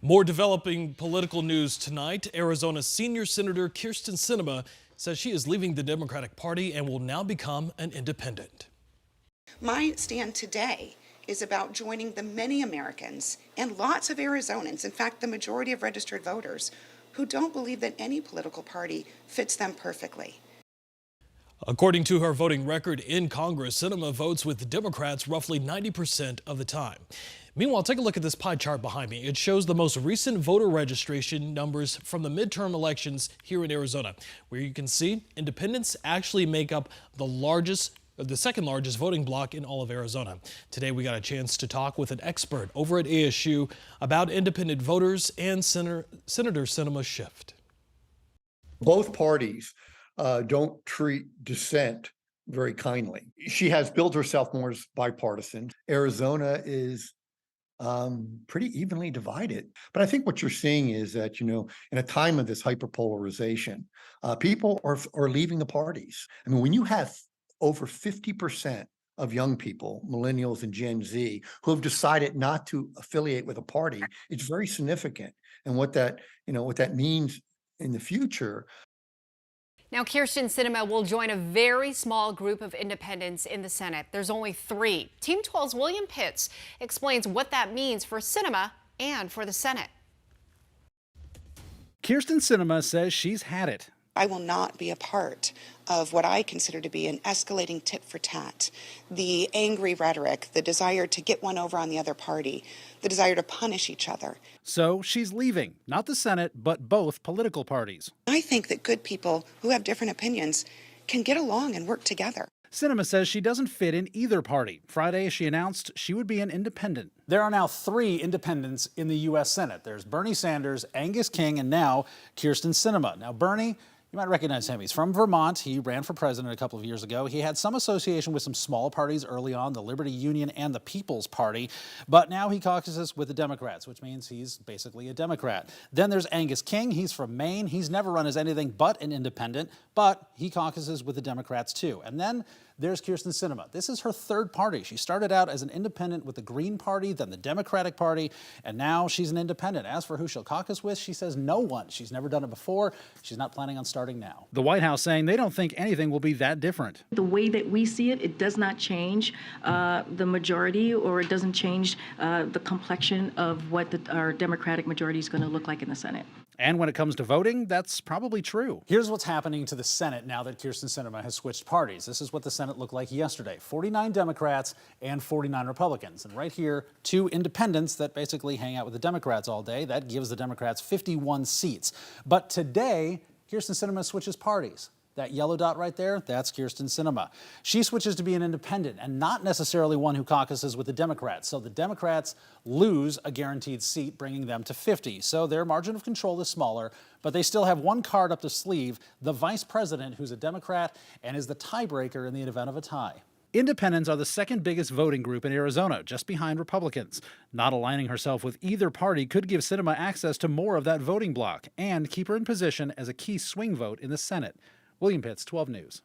More developing political news tonight. Arizona senior Senator Kyrsten Sinema says she is leaving the Democratic Party and will now become an independent. My stand today is about joining the many Americans and lots of Arizonans, in fact, the majority of registered voters, who don't believe that any political party fits them perfectly. According to her voting record in Congress, Sinema votes with the Democrats roughly 90% of the time. Meanwhile, take a look at this pie chart behind me. It shows the most recent voter registration numbers from the midterm elections here in Arizona, where you can see independents actually make up the second largest voting bloc in all of Arizona. Today, we got a chance to talk with an expert over at ASU about independent voters and Senator Sinema's shift. Both parties don't treat dissent very kindly. She has billed herself more as bipartisan. Arizona is pretty evenly divided. But I think what you're seeing is that, in a time of this hyperpolarization, people are leaving the parties. I mean, when you have over 50% of young people, millennials and Gen Z, who have decided not to affiliate with a party, it's very significant. And what that means in the future. Now, Kyrsten Sinema will join a very small group of independents in the Senate. There's only 3. Team 12's William Pitts explains what that means for Sinema and for the Senate. Kyrsten Sinema says she's had it. I will not be a part of what I consider to be an escalating tit for tat, the angry rhetoric, the desire to get one over on the other party, the desire to punish each other. So she's leaving, not the Senate, but both political parties. I think that good people who have different opinions can get along and work together. Sinema says she doesn't fit in either party. Friday, she announced she would be an independent. There are now 3 independents in the U.S. Senate. There's Bernie Sanders, Angus King, and now Kyrsten Sinema. Now, Bernie, you might recognize him. He's from Vermont. He ran for president a couple of years ago. He had some association with some small parties early on, the Liberty Union and the People's Party. But now he caucuses with the Democrats, which means he's basically a Democrat. Then there's Angus King. He's from Maine. He's never run as anything but an independent, but he caucuses with the Democrats too. And then there's Kyrsten Sinema. This is her 3rd party. She started out as an independent with the Green Party, then the Democratic Party, and now she's an independent. As for who she'll caucus with, she says no one. She's never done it before. She's not planning on starting now. The White House saying they don't think anything will be that different. The way that we see it, it does not change the majority, or it doesn't change the complexion of what our Democratic majority is going to look like in the Senate. And when it comes to voting, that's probably true. Here's what's happening to the Senate now that Kyrsten Sinema has switched parties. This is what the Senate looked like yesterday. 49 Democrats and 49 Republicans. And right here, 2 independents that basically hang out with the Democrats all day. That gives the Democrats 51 seats. But today, Kyrsten Sinema switches parties. That yellow dot right there, that's Kyrsten Sinema. She switches to be an independent and not necessarily one who caucuses with the Democrats. So the Democrats lose a guaranteed seat, bringing them to 50. So their margin of control is smaller, but they still have one card up the sleeve, the vice president, who's a Democrat and is the tiebreaker in the event of a tie. Independents are the 2nd biggest voting group in Arizona, just behind Republicans. Not aligning herself with either party could give Sinema access to more of that voting bloc and keep her in position as a key swing vote in the Senate. William Pitts, 12 News.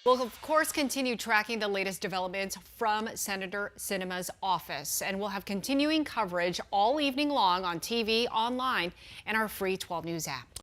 We'll, of course, continue tracking the latest developments from Senator Sinema's office, and we'll have continuing coverage all evening long on TV, online, and our free 12 News app.